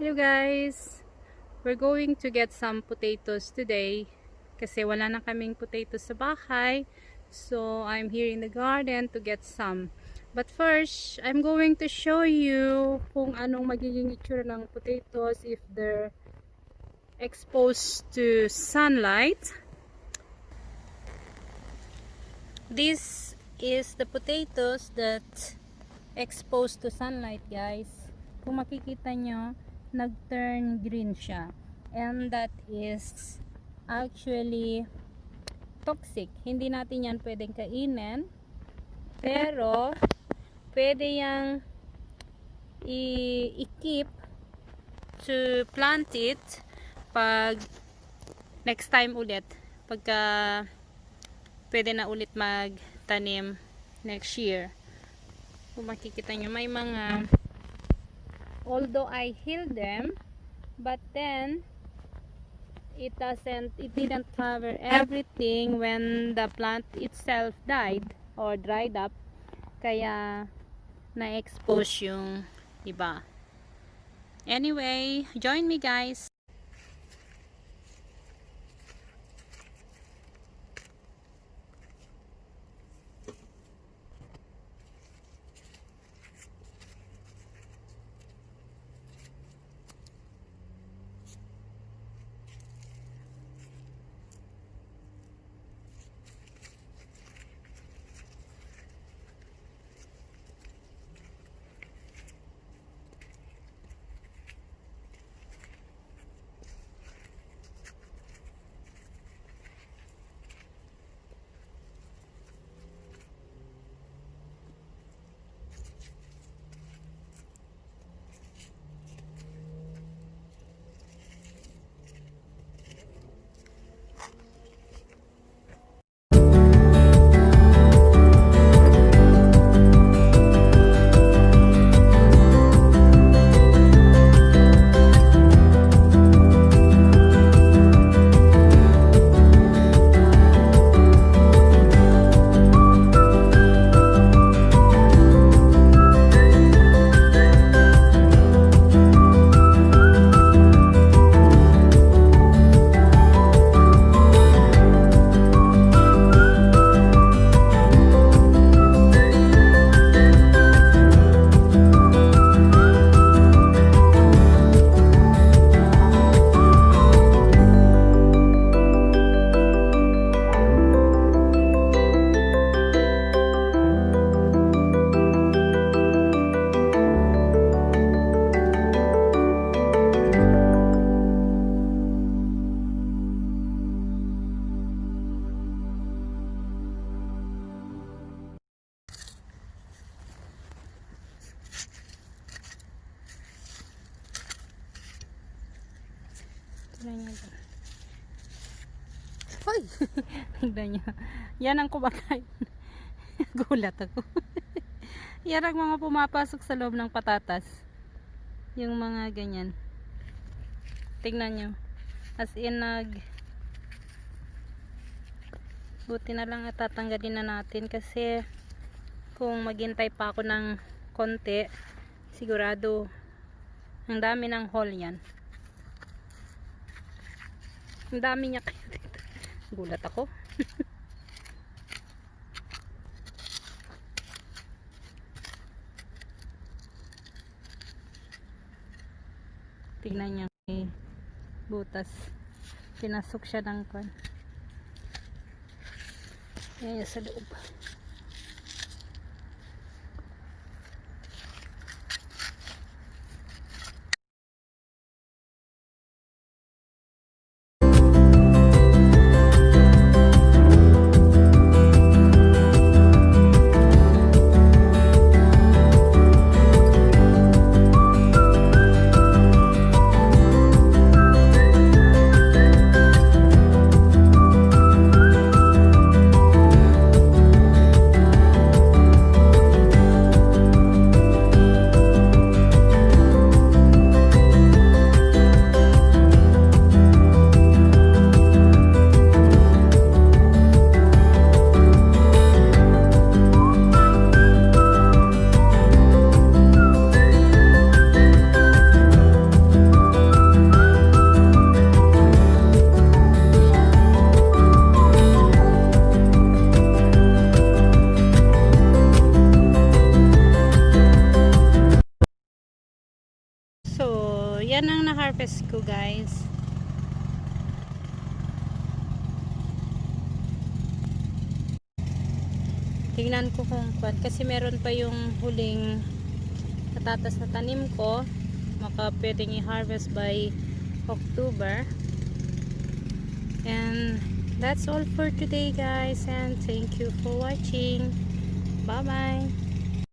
Hello guys! We're going to get some potatoes today kasi wala na kaming potatoes sa bahay. So, I'm here in the garden to get some. But first, I'm going to show you kung anong magiging itsura ng potatoes if they're exposed to sunlight. This is the potatoes that exposed to sunlight, guys. Kung makikita nyo, nag-turn green siya, and that is actually toxic. Hindi natin yan pwedeng kainin, pero pwede yang i-keep to plant it pag next time ulit, pagka pwede na ulit magtanim next year. Kung makikita nyo, may mga, although I healed them, but then it didn't cover everything when the plant itself died or dried up, kaya na-expose yung iba. Anyway, join me guys. Hoy! Tignan nyo. Yan ang kumakain. Gulat ako. Yan ang mga pumapasok sa loob ng patatas. Yung mga ganyan. Tignan nyo. As in buti na lang at tatanggalin na natin kasi kung maghintay pa ako ng konti, sigurado ang dami ng hole yan. Ang dami niya kayo dito. Gulat ako. Tingnan niyo, butas. Pinasok siya ng kwan. Yan sa loob. harvest ko, guys. Tingnan ko kung kasi meron pa yung huling patatas na tanim ko. Maka pwedeng i-harvest by October. And that's all for today, guys, and thank you for watching. Bye bye.